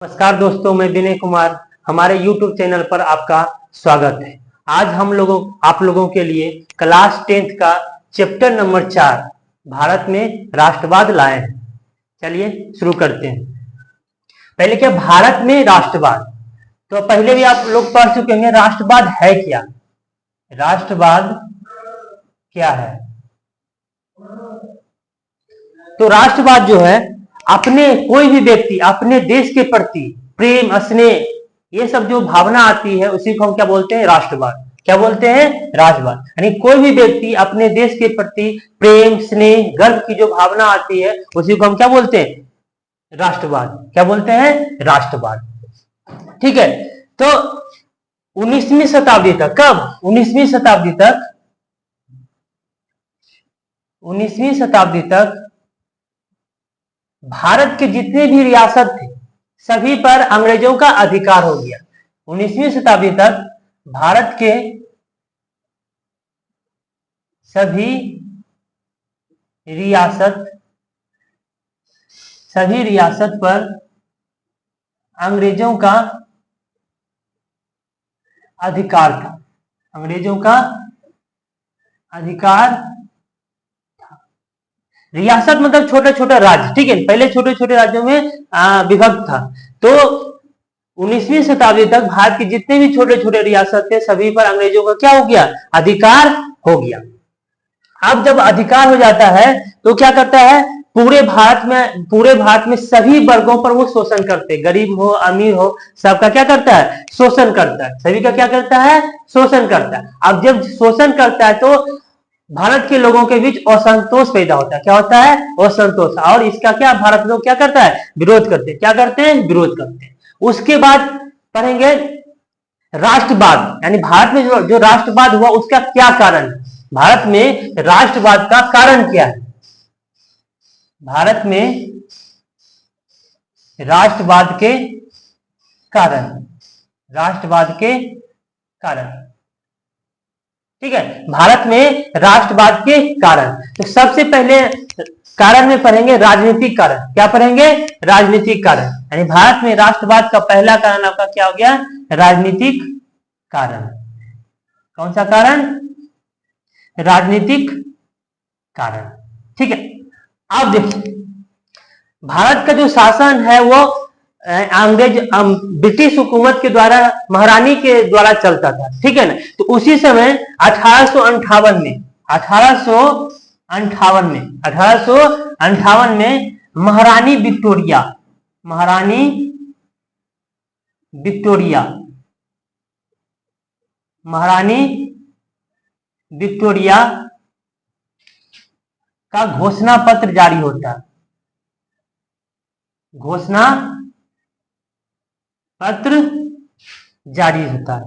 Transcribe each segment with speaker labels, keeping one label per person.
Speaker 1: नमस्कार दोस्तों, मैं विनय कुमार। हमारे YouTube चैनल पर आपका स्वागत है। आज आप लोगों के लिए क्लास 10th का चैप्टर नंबर 4 भारत में राष्ट्रवाद लाए हैं। चलिए शुरू करते हैं। पहले क्या भारत में राष्ट्रवाद, तो पहले भी आप लोग पढ़ चुके होंगे। राष्ट्रवाद है क्या? राष्ट्रवाद क्या है? तो राष्ट्रवाद जो है, अपने कोई भी व्यक्ति अपने देश के प्रति प्रेम, स्नेह, ये सब जो भावना आती है उसी को हम क्या बोलते हैं? राष्ट्रवाद। क्या बोलते हैं? राष्ट्रवाद। यानी कोई भी व्यक्ति अपने देश के प्रति प्रेम, स्नेह, गर्व की जो भावना आती है उसी को हम क्या बोलते हैं? राष्ट्रवाद। क्या बोलते हैं? राष्ट्रवाद। ठीक है। तो 19वीं शताब्दी तक, कब? 19वीं शताब्दी तक, 19वीं शताब्दी तक भारत के जितने भी रियासत थे सभी पर अंग्रेजों का अधिकार हो गया। 19वीं शताब्दी तक भारत के सभी रियासत पर अंग्रेजों का अधिकार था। अंग्रेजों का अधिकार, रियासत मतलब छोटे छोटे राज्य। ठीक है, पहले छोटे छोटे राज्यों में विभक्त था। तो 19वीं शताब्दी तक भारत के जितने भी छोटे छोटे रियासत थे सभी पर अंग्रेजों का क्या हो गया? अधिकार हो गया। अब जब अधिकार हो जाता है तो क्या करता है? पूरे भारत में सभी वर्गों पर वो शोषण करते, गरीब हो अमीर हो, सबका क्या करता है? शोषण करता है। सभी का क्या करता है? शोषण करता है। अब जब शोषण करता है तो भारत के लोगों के बीच असंतोष पैदा होता है। क्या होता है? असंतोष। और इसका क्या भारत लोग क्या करता है? विरोध करते हैं। क्या करते हैं? विरोध करते हैं। उसके बाद पढ़ेंगे राष्ट्रवाद, यानी भारत में जो राष्ट्रवाद हुआ उसका क्या कारण है? भारत में राष्ट्रवाद का कारण क्या है? भारत में राष्ट्रवाद के कारण, राष्ट्रवाद के कारण। ठीक है, भारत में राष्ट्रवाद के कारण। तो सबसे पहले कारण में पढ़ेंगे राजनीतिक कारण। क्या पढ़ेंगे? राजनीतिक कारण। यानी भारत में राष्ट्रवाद का पहला कारण आपका क्या हो गया? राजनीतिक कारण। कौन सा कारण? राजनीतिक कारण। ठीक है। अब देखिए, भारत का जो शासन है वो ब्रिटिश हुकूमत के द्वारा, महारानी के द्वारा चलता था। ठीक है ना। तो उसी समय 1858 में महारानी विक्टोरिया का घोषणा पत्र जारी होता है। घोषणा पत्र जारी होता है।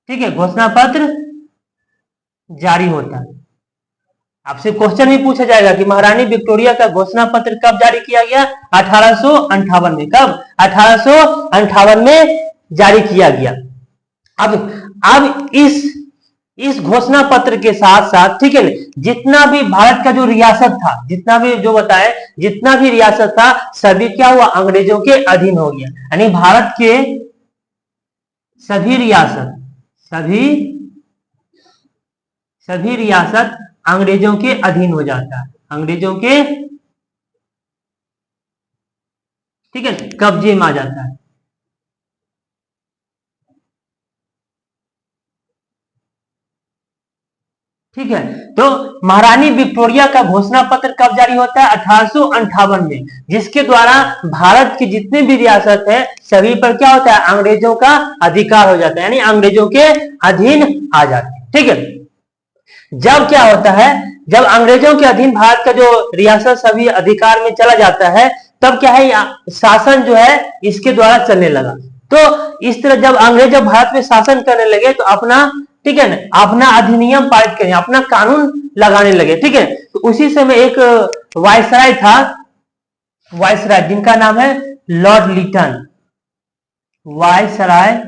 Speaker 1: ठीक है, घोषणा पत्र जारी होता है। आपसे क्वेश्चन भी पूछा जाएगा कि महारानी विक्टोरिया का घोषणा पत्र कब जारी किया गया? 1858 में। कब? 1858 में जारी किया गया। अब इस घोषणा पत्र के साथ साथ, ठीक है, जितना भी भारत का जो रियासत था, जितना भी रियासत था सभी क्या हुआ? अंग्रेजों के अधीन हो गया। यानी भारत के सभी रियासत अंग्रेजों के अधीन हो जाता है। अंग्रेजों के, ठीक है, कब्जे में आ जाता है। ठीक है। तो महारानी विक्टोरिया का घोषणा पत्र कब जारी होता है? 1858 में, जिसके द्वारा भारत की जितने भी रियासत है सभी पर क्या होता है? अंग्रेजों का अधिकार हो जाता है, यानी अंग्रेजों के अधीन आ जाते हैं। ठीक है। जब क्या होता है, जब अंग्रेजों के अधीन भारत का जो रियासत सभी अधिकार में चला जाता है, तब क्या है? शासन जो है इसके द्वारा चलने लगा। तो इस तरह जब अंग्रेज भारत में शासन करने लगे तो अपना, ठीक है ना, अपना अधिनियम पारित करें, अपना कानून लगाने लगे। ठीक है। तो उसी समय एक वायसराय था, वायसराय, जिनका नाम है लॉर्ड लिटन। वायसराय,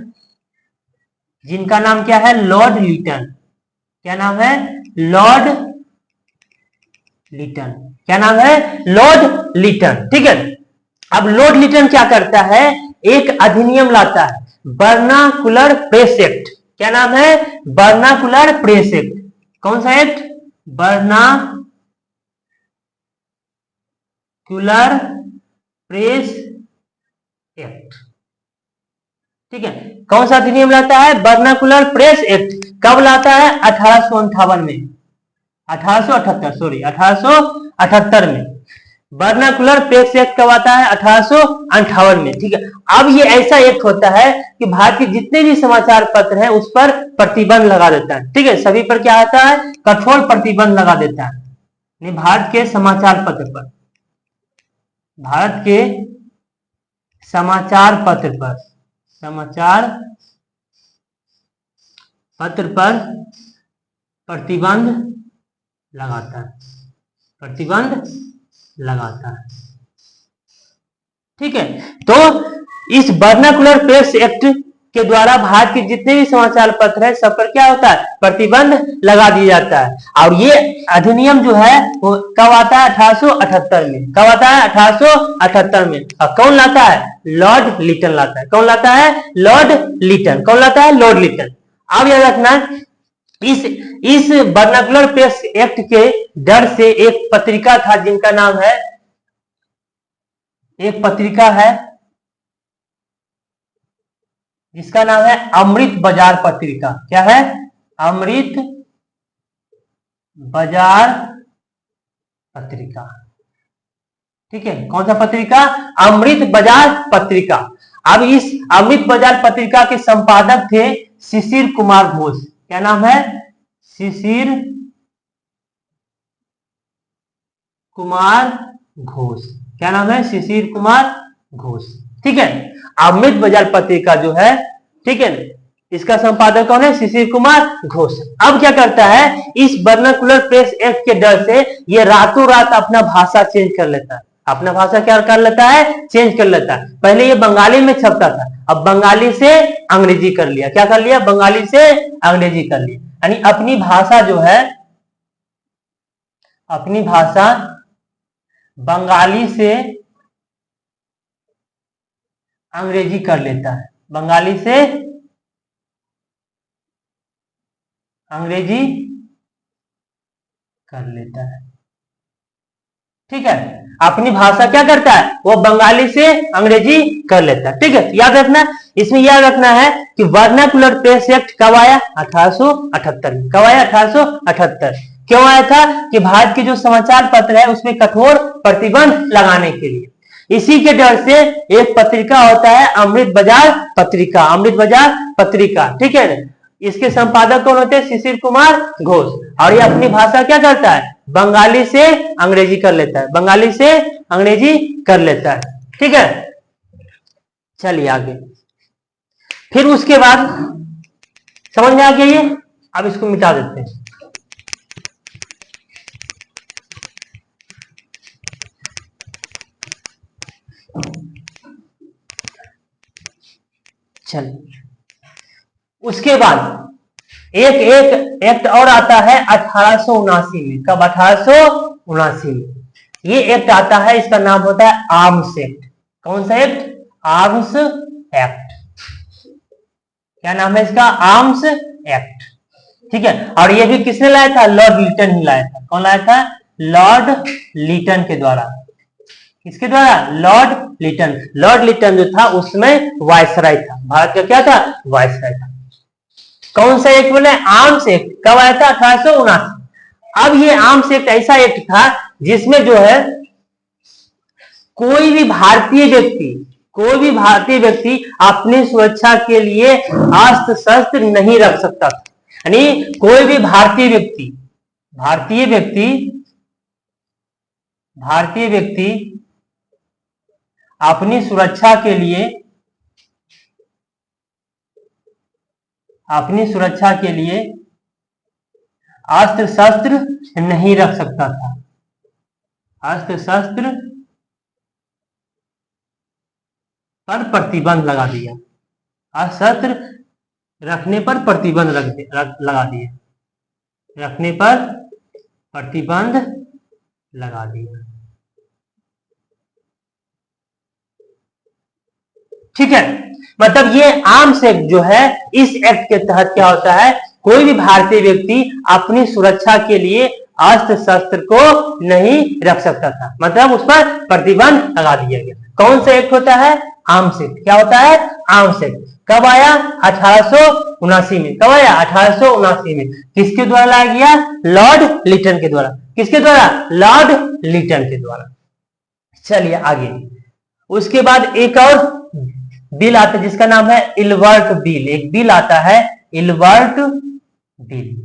Speaker 1: जिनका नाम क्या है? लॉर्ड लिटन। क्या नाम है? लॉर्ड लिटन। क्या नाम है? लॉर्ड लिटन। ठीक है। अब लॉर्ड लिटन क्या करता है, एक अधिनियम लाता है, वर्नाकुलर प्रेस एक्ट। क्या नाम है, वर्नाकुलर प्रेस एक्ट। कौन सा एक्ट, वर्नाकुलर प्रेस एक्ट। ठीक है, कौन सा अधिनियम लाता है, वर्नाकुलर प्रेस एक्ट। कब लाता है, 1858 में, 1878 सॉरी 1878 में। वर्नाकुलर प्रेस एक्ट कब आता है, 1858 में। ठीक है, अब ये ऐसा एक्ट होता है कि भारत के जितने भी समाचार पत्र हैं उस पर प्रतिबंध लगा देता है। ठीक है, सभी पर क्या आता है, कठोर प्रतिबंध लगा देता है। भारत के समाचार पत्र पर, भारत के समाचार पत्र पर, समाचार पत्र पर प्रतिबंध लगाता है, प्रतिबंध लगाता है। ठीक है, तो इस वर्नाकुलर प्रेस एक्ट के द्वारा भारत के जितने भी समाचार पत्र है सब पर क्या होता है, प्रतिबंध लगा दिया जाता है। और ये अधिनियम जो है वो कब आता है, 1878 में। कब आता है, 1878 में। और कौन लाता है, लॉर्ड लिटन लाता है। कौन लाता है, लॉर्ड लिटन। कौन लाता है, लॉर्ड लिटन। अब याद रखना, इस वर्नाकुलर प्रेस एक्ट के डर से एक पत्रिका था जिनका नाम है, एक पत्रिका है जिसका नाम है अमृत बाजार पत्रिका। क्या है, अमृत बाजार पत्रिका। ठीक है, कौन सा पत्रिका, अमृत बाजार पत्रिका। अब इस अमृत बाजार पत्रिका के संपादक थे शिशिर कुमार घोष। क्या नाम है, शिशिर कुमार घोष। क्या नाम है, शिशिर कुमार घोष। ठीक है, अमृत बाजार पत्रिका जो है, ठीक है, इसका संपादक कौन है, शिशिर कुमार घोष। अब क्या करता है, इस वर्नाकुलर प्रेस एक्ट के डर से ये रातों रात अपना भाषा चेंज कर लेता है। अपना भाषा क्या कर लेता है, चेंज कर लेता है। पहले ये बंगाली में छपता था, अब बंगाली से अंग्रेजी कर लिया। क्या कर लिया, बंगाली से अंग्रेजी कर लिया। यानी अपनी भाषा जो है, अपनी भाषा बंगाली से अंग्रेजी कर लेता है, बंगाली से अंग्रेजी कर लेता है। ठीक है, अपनी भाषा क्या करता है, वो बंगाली से अंग्रेजी कर लेता है। ठीक है, याद रखना, इसमें याद रखना है कि वर्नाकुलर प्रेस एक्ट कब आया, 1878 में। कब आया, 1878। क्यों आया था, कि भारत के जो समाचार पत्र है उसमें कठोर प्रतिबंध लगाने के लिए। इसी के डर से एक पत्रिका होता है अमृत बाजार पत्रिका, अमृत बाजार पत्रिका। ठीक है, इसके संपादक कौन होते हैं, शिशिर कुमार घोष। और ये अपनी भाषा क्या करता है, बंगाली से अंग्रेजी कर लेता है, बंगाली से अंग्रेजी कर लेता है। ठीक है, चलिए आगे। फिर उसके बाद समझ में आ गया ये, अब इसको मिटा देते हैं। चलिए, उसके बाद एक एक एक्ट और आता है 1879 में। कब, 1879 में ये एक्ट आता है, इसका नाम होता है आर्म्स एक्ट। कौन सा एक्ट, आर्म्स एक्ट। क्या नाम है इसका, आर्म्स एक्ट। ठीक है, और ये भी किसने लाया था, लॉर्ड लिटन ही लाया था। कौन लाया था, लॉर्ड लिटन के द्वारा। किसके द्वारा, लॉर्ड लिटन। लॉर्ड लिटन जो था उसमें वायसराय था, भारत का क्या था, वायसराय था। कौन सा एक्ट बोले, आर्म्स एक्ट। कब आया था, 1879। अब ये आर्म्स एक्ट ऐसा एक्ट था जिसमें जो है कोई भी भारतीय व्यक्ति अपनी सुरक्षा के लिए अस्त्र शस्त्र नहीं रख सकता था। यानी कोई भी भारतीय व्यक्ति अपनी सुरक्षा के लिए अस्त्र शस्त्र नहीं रख सकता था। अस्त्र शस्त्र पर प्रतिबंध लगा दिया, अस्त्र शस्त्र रखने पर प्रतिबंध लगा दिया, रखने पर प्रतिबंध लगा दिया। ठीक है, मतलब ये आर्म्स एक्ट जो है, इस एक्ट के तहत क्या होता है, कोई भी भारतीय व्यक्ति अपनी सुरक्षा के लिए अस्त्र शस्त्र को नहीं रख सकता था, मतलब उस पर प्रतिबंध लगा दिया गया। कौन सा एक्ट होता है, आर्म्स एक्ट। क्या होता है, आर्म्स एक्ट। कब आया, 1879 में। कब आया, 1879 में। किसके द्वारा लाया गया, लॉर्ड लिटन के द्वारा। किसके द्वारा, लॉर्ड लिटन के द्वारा। चलिए आगे, उसके बाद एक और बिल आता है जिसका नाम है इल्बर्ट बिल। एक बिल आता है इल्बर्ट बिल।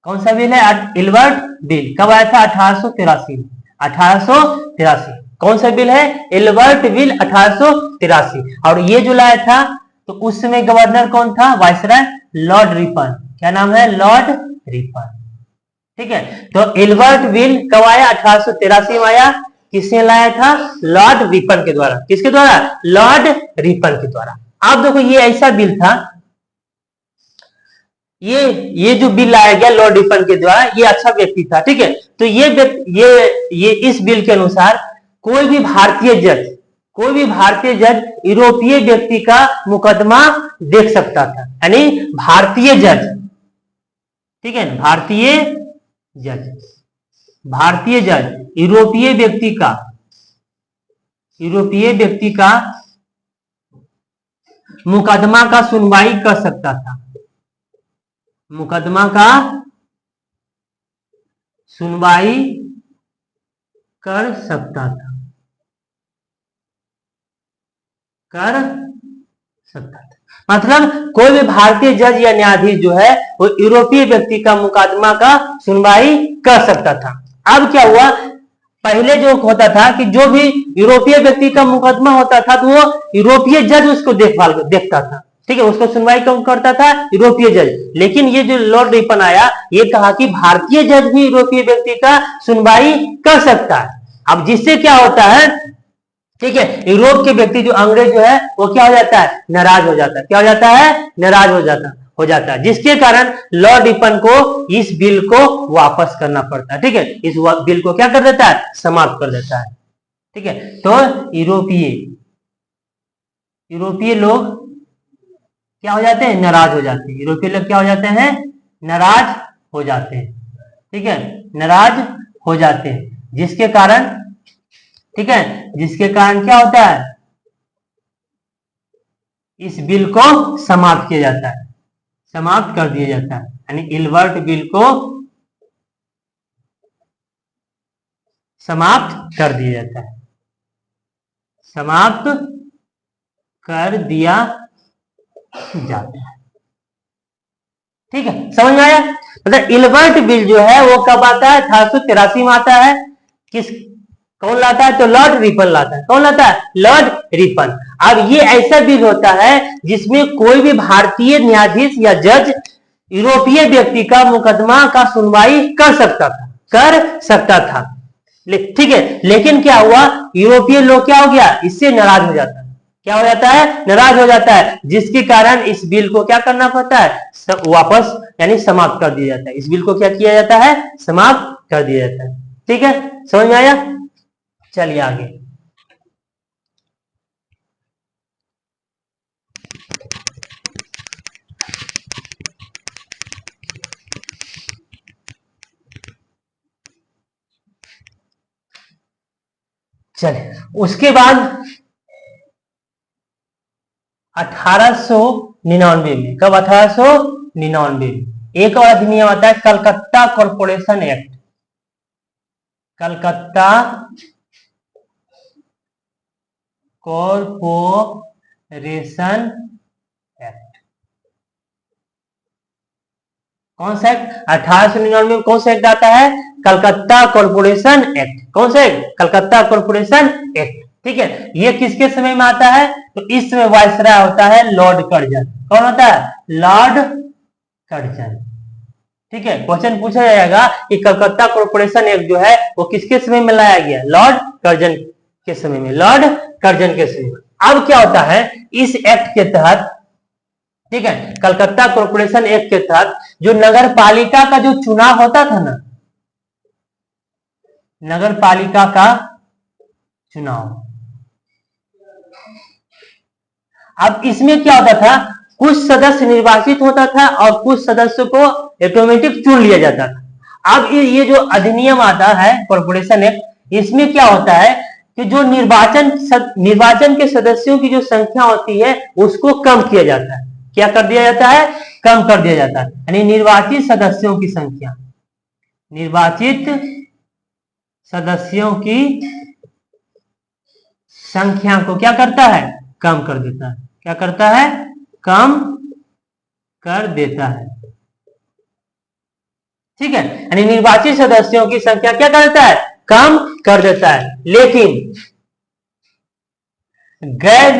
Speaker 1: कौन सा बिल है, इल्बर्ट बिल। कब आया था, 1883 में। 1883। कौन सा बिल है, इल्बर्ट बिल 1883। और ये जो लाया था तो उस समय गवर्नर कौन था, वायसराय लॉर्ड रिपन। क्या नाम है, लॉर्ड रिपन। ठीक है, तो इल्बर्ट बिल कब आया, 1883 में आया। किसने लाया था, लॉर्ड रिपन के द्वारा। किसके द्वारा, लॉर्ड रिपन के द्वारा। आप देखो ये ऐसा बिल था, ये जो बिल लाया गया लॉर्ड रिपन के द्वारा, ये अच्छा व्यक्ति था। ठीक है, तो ये इस बिल के अनुसार कोई भी भारतीय जज यूरोपीय व्यक्ति का मुकदमा देख सकता था। यानी भारतीय जज, ठीक है, भारतीय जज यूरोपीय व्यक्ति का मुकदमा का सुनवाई कर सकता था। मुकदमा का सुनवाई कर सकता था, मतलब कोई भी भारतीय जज या न्यायाधीश जो है वो यूरोपीय व्यक्ति का मुकदमा का सुनवाई कर सकता था। अब क्या हुआ, पहले जो होता था कि जो भी यूरोपीय व्यक्ति का मुकदमा होता था तो वो यूरोपीय जज उसको देखता था। ठीक है, उसको सुनवाई कौन करता था, यूरोपीय जज। लेकिन ये जो लॉर्ड रिपन आया, ये कहा कि भारतीय जज भी यूरोपीय व्यक्ति का सुनवाई कर सकता है। अब जिससे क्या होता है, ठीक है, यूरोप के व्यक्ति जो अंग्रेज जो है वो क्या हो जाता है, नाराज हो जाता है। क्या हो जाता है, नाराज हो जाता है, जिसके कारण लॉर्ड रिपन को इस बिल को वापस करना पड़ता है। ठीक है, इस बिल को क्या कर देता है, समाप्त कर देता है। ठीक है, तो यूरोपीय लोग क्या हो जाते हैं, नाराज हो जाते हैं। यूरोपीय लोग क्या हो जाते हैं, नाराज हो जाते हैं। ठीक है, नाराज हो जाते हैं, जिसके कारण, ठीक है, जिसके कारण क्या होता है, इस बिल को समाप्त किया जाता है, समाप्त कर दिया जाता है। यानी इल्बर्ट बिल को समाप्त कर दिया जाता है, समाप्त कर दिया जाता है। ठीक है, समझ में आया। मतलब इल्बर्ट बिल जो है वो कब आता है, 1883 में आता है। कौन लाता है, तो लॉर्ड रिपन लाता है। कौन लाता है, लॉर्ड रिपन। अब ये ऐसा बिल होता है जिसमें कोई भी भारतीय न्यायाधीश या जज यूरोपीय व्यक्ति का मुकदमा का सुनवाई कर सकता था। ठीक है, लेकिन क्या हुआ, यूरोपीय लोग क्या हो गया, इससे नाराज हो जाता है। क्या हो जाता है, नाराज हो जाता है, जिसके कारण इस बिल को क्या करना पड़ता है, वापस यानी समाप्त कर दिया जाता है। इस बिल को क्या किया जाता है, समाप्त कर दिया जाता है। ठीक है, समझ में आया। चलिए आगे, चलिए उसके बाद 1899 में, कब, 1899 में एक और अधिनियम आता है, Calcutta corporation act. Calcutta corporation act. कौन सा एक्ट, 1899 में कौन सा एक्ट आता है, कलकत्ता कॉरपोरेशन एक्ट। कौन सा एक्ट, कलकत्ता कॉरपोरेशन एक्ट। ठीक है, ये किसके समय में आता है, तो इस समय वायसराय होता है लॉर्ड कर्जन। कौन होता है, लॉर्ड कर्जन। ठीक है, क्वेश्चन पूछा जाएगा कि कलकत्ता कॉरपोरेशन एक्ट जो है वो किसके समय में लाया गया, लॉर्ड कर्जन के समय में, लॉर्ड कर्जन के समय में। अब क्या होता है, इस एक्ट के तहत, ठीक है, कलकत्ता कॉरपोरेशन एक्ट के तहत जो नगर पालिका का जो चुनाव होता था ना, नगर पालिका का चुनाव, अब इसमें क्या होता था, कुछ सदस्य निर्वाचित होता था और कुछ सदस्यों को ऑटोमेटिक चुन लिया जाता था। अब ये जो अधिनियम आता है कॉर्पोरेशन एक्ट, इसमें क्या होता है कि जो निर्वाचन के सदस्यों की जो संख्या होती है उसको कम किया जाता है। क्या कर दिया जाता है, कम कर दिया जाता है। यानी निर्वाचित सदस्यों की संख्या, निर्वाचित सदस्यों की संख्या को क्या करता है, कम कर देता है। क्या करता है, कम कर देता है। ठीक है, यानी निर्वाचित सदस्यों की संख्या क्या करता है, कम कर देता है। लेकिन गैर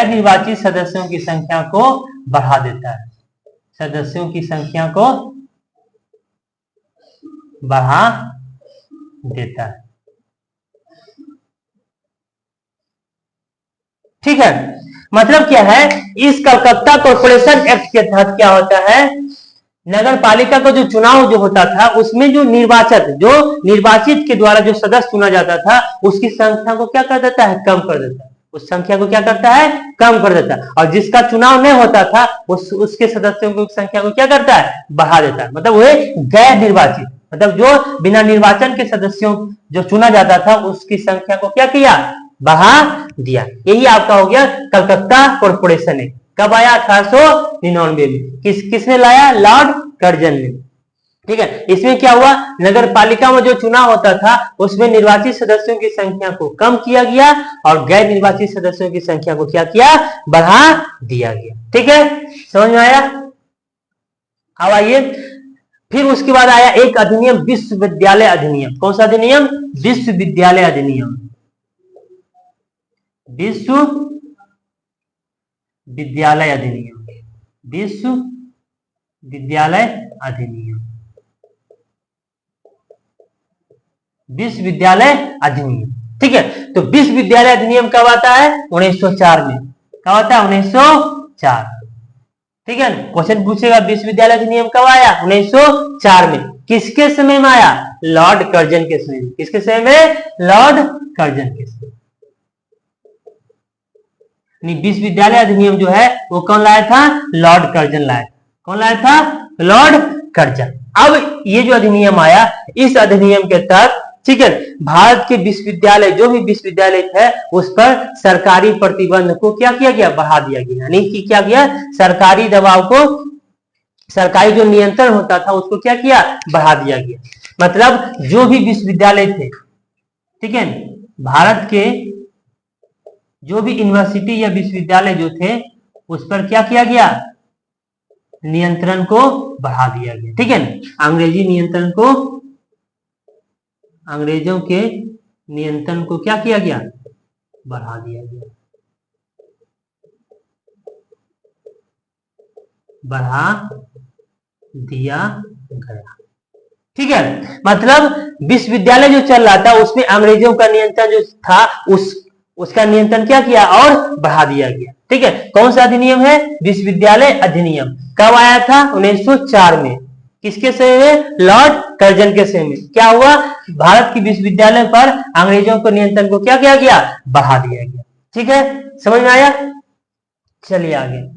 Speaker 1: निर्वाचित सदस्यों की संख्या को बढ़ा देता है। सदस्यों की संख्या को बढ़ा देता है। ठीक है, मतलब क्या है, इस कलकत्ता कॉर्पोरेशन एक्ट के तहत क्या होता है, नगर पालिका का जो चुनाव जो होता था उसमें जो निर्वाचित के द्वारा जो सदस्य चुना जाता था उसकी संख्या को क्या कर देता है, कम कर देता है। उस संख्या को क्या करता है, कम कर देता है। और जिसका चुनाव नहीं होता था उसके सदस्यों की संख्या को क्या करता है, बढ़ा देता है। मतलब वह गैर निर्वाचित, मतलब जो बिना निर्वाचन के सदस्यों जो चुना जाता था उसकी संख्या को क्या किया, बढ़ा दिया। यही आपका हो गया कलकत्ता कॉर्पोरेशन एक्ट। कब आया, 1899 में। किसने लाया, लॉर्ड कर्जन ने। ठीक है, इसमें क्या हुआ, नगर पालिका में जो चुनाव होता था उसमें निर्वाचित सदस्यों की संख्या को कम किया गया और गैर निर्वाचित सदस्यों की संख्या को क्या किया, बढ़ा दिया गया। ठीक है, समझ में आया। अब आइए, फिर उसके बाद आया एक अधिनियम, विश्वविद्यालय अधिनियम। कौन सा अधिनियम, विश्वविद्यालय अधिनियम। विश्वविद्यालय अधिनियम, विश्वविद्यालय अधिनियम, विश्वविद्यालय अधिनियम। ठीक है, तो विश्वविद्यालय अधिनियम कब आता है, 1904 में। कब आता है, 1904। ठीक है, क्वेश्चन पूछेगा विश्वविद्यालय अधिनियम कब आया, 1904 में। किसके समय में आया, लॉर्ड कर्जन के समय में। किसके समय में, लॉर्ड कर्जन के समय। विश्वविद्यालय अधिनियम जो है वो कौन लाया था, लॉर्ड कर्जन लाया था। कौन लाया था, लॉर्ड कर्जन। अब ये जो अधिनियम आया, इस अधिनियम के तहत, ठीक है, भारत के विश्वविद्यालय, जो भी विश्वविद्यालय थे उस पर सरकारी प्रतिबंध को क्या किया गया, बढ़ा दिया गया। यानी कि क्या किया, सरकारी दबाव को, सरकारी जो नियंत्रण होता था उसको क्या किया, बढ़ा दिया गया। मतलब जो भी विश्वविद्यालय थे, ठीक है, भारत के जो भी यूनिवर्सिटी या विश्वविद्यालय जो थे उस पर क्या किया गया, नियंत्रण को बढ़ा दिया गया। ठीक है, अंग्रेजी नियंत्रण को, अंग्रेजों के नियंत्रण को क्या किया गया, बढ़ा दिया गया, बढ़ा दिया गया। ठीक है, मतलब विश्वविद्यालय जो चल रहा था उसमें अंग्रेजों का नियंत्रण जो था उसका नियंत्रण क्या किया और बढ़ा दिया गया। ठीक है, कौन सा अधिनियम है, विश्वविद्यालय अधिनियम। कब आया था, 1904 में। किसके समय में, लॉर्ड कर्जन के समय में। क्या हुआ, भारत की विश्वविद्यालय पर अंग्रेजों के नियंत्रण को क्या किया गया, बढ़ा दिया गया। ठीक है, समझ में आया। चलिए आगे।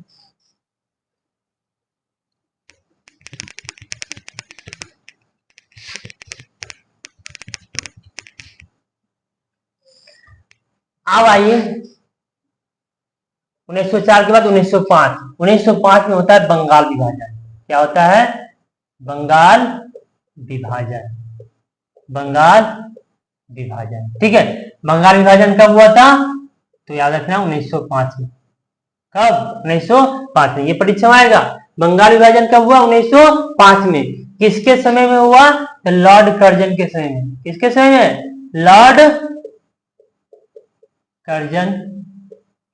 Speaker 1: अब आइए 1904 के बाद 1905। 1905 में होता है बंगाल विभाजन। क्या होता है, बंगाल विभाजन, बंगाल विभाजन। ठीक है, बंगाल विभाजन कब हुआ था, तो याद रखना 1905 में। कब, 1905 में। ये परीक्षा में आएगा, बंगाल विभाजन कब हुआ, 1905 में। किसके समय में हुआ, तो लॉर्ड कर्जन के समय में। किसके समय में, लॉर्ड कर्जन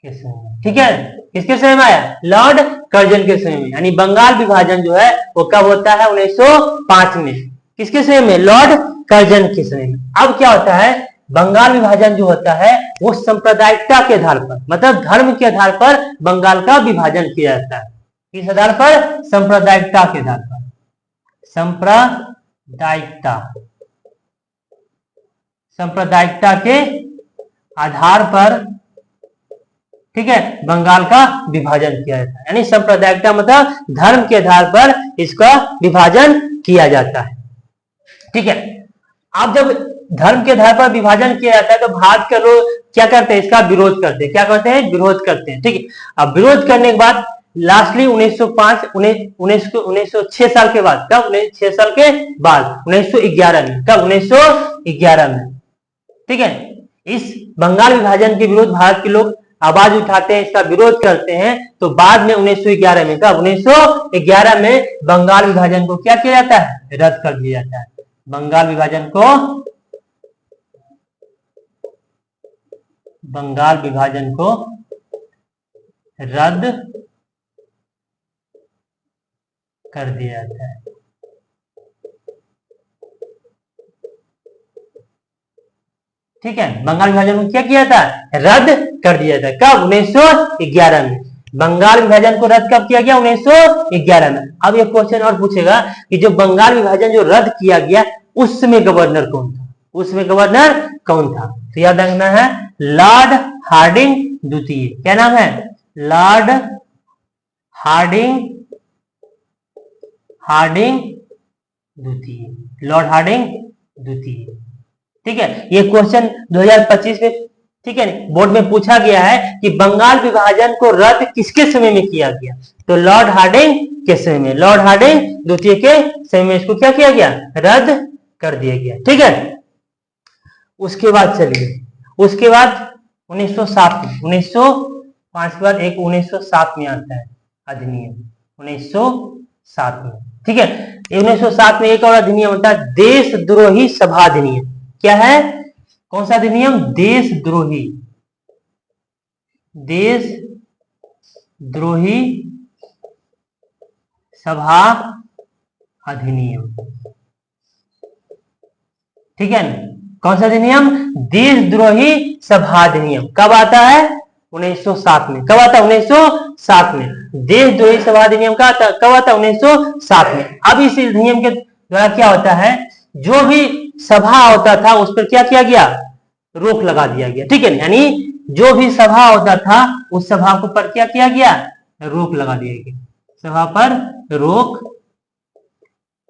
Speaker 1: के समय में। ठीक है, किसके समय में आया, लॉर्ड कर्जन के समय में। यानी बंगाल विभाजन जो है वो कब होता है, 1905 में। किसके समय में, लॉर्ड कर्जन के समय में। अब क्या होता है, बंगाल विभाजन जो होता है वो सांप्रदायिकता के आधार पर, मतलब धर्म के आधार पर बंगाल का विभाजन किया जाता है। किस आधार पर, सांप्रदायिकता के आधार पर, सांप्रदायिकता। सांप्रदायिकता के आधार पर, ठीक है, बंगाल का विभाजन किया जाता है। यानी सांप्रदायिकता मतलब धर्म के आधार पर इसका विभाजन किया जाता है, ठीक है। अब जब धर्म के आधार पर विभाजन किया जाता है तो भारत के लोग क्या करते हैं, इसका विरोध करते हैं। क्या करते हैं, विरोध करते हैं, ठीक है। अब विरोध करने के बाद लास्टली 1906 साल के बाद, कब, 6 साल के बाद 1911 में, कब, 1911 में, ठीक है, इस बंगाल विभाजन के विरोध भारत के लोग आवाज उठाते हैं, इसका विरोध करते हैं। तो बाद में 1911 में, कब, 1911 में बंगाल विभाजन को क्या किया जाता है, रद्द कर दिया जाता है। बंगाल विभाजन को रद्द कर दिया जाता है, ठीक है। बंगाल विभाजन को क्या किया था, रद्द कर दिया था। कब, 1911 में। बंगाल विभाजन को रद्द कब किया गया, 1911 में। अब ये क्वेश्चन और पूछेगा कि जो बंगाल विभाजन जो रद्द किया गया उस समय गवर्नर कौन था, उसमें गवर्नर कौन था। तो याद रखना है लॉर्ड हार्डिंग द्वितीय। क्या नाम है, लॉर्ड हार्डिंग द्वितीय, लॉर्ड हार्डिंग द्वितीय, ठीक है। ये क्वेश्चन 2025 में, ठीक है, बोर्ड में पूछा गया है कि बंगाल विभाजन को रद्द किसके समय में किया गया। तो लॉर्ड हार्डिंग के समय में, लॉर्ड हार्डिंग द्वितीय के समय में इसको क्या किया गया, रद्द कर दिया गया, ठीक है। उसके बाद चलिए, उसके बाद 1907 में, 1905 के बाद एक 1907 में आता है अधिनियम, 1907 में, ठीक है। 1907 में एक और अधिनियम होता है देशद्रोही सभा अधिनियम। क्या है, कौन सा अधिनियम, देशद्रोही सभा अधिनियम, ठीक है। कौन सा अधिनियम, देशद्रोही सभा अधिनियम। कब आता है, 1907 में। कब आता है, 1907 में। देशद्रोही सभा अधिनियम का कब आता है, 1907 में। अब इस अधिनियम के द्वारा क्या होता है, जो भी सभा होता था उस पर क्या किया गया, रोक लगा दिया गया, ठीक है। यानी जो भी सभा होता था उस सभा को पर क्या किया गया, रोक लगा दिया गया, सभा पर रोक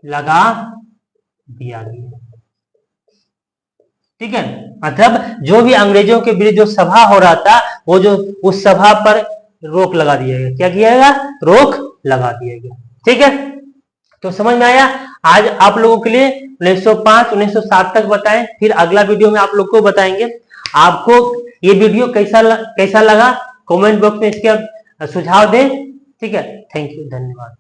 Speaker 1: लगा दिया गया, ठीक है। मतलब जो भी अंग्रेजों के विरुद्ध जो सभा हो रहा था वो जो उस सभा पर रोक लगा दिया गया। क्या किया गया, रोक लगा दिया गया, ठीक है। तो समझ में आया। आज आप लोगों के लिए 1905 1907 तक बताएं, फिर अगला वीडियो में आप लोग को बताएंगे। आपको ये वीडियो कैसा लगा कमेंट बॉक्स में इसके सुझाव दें, ठीक है। थैंक यू, धन्यवाद।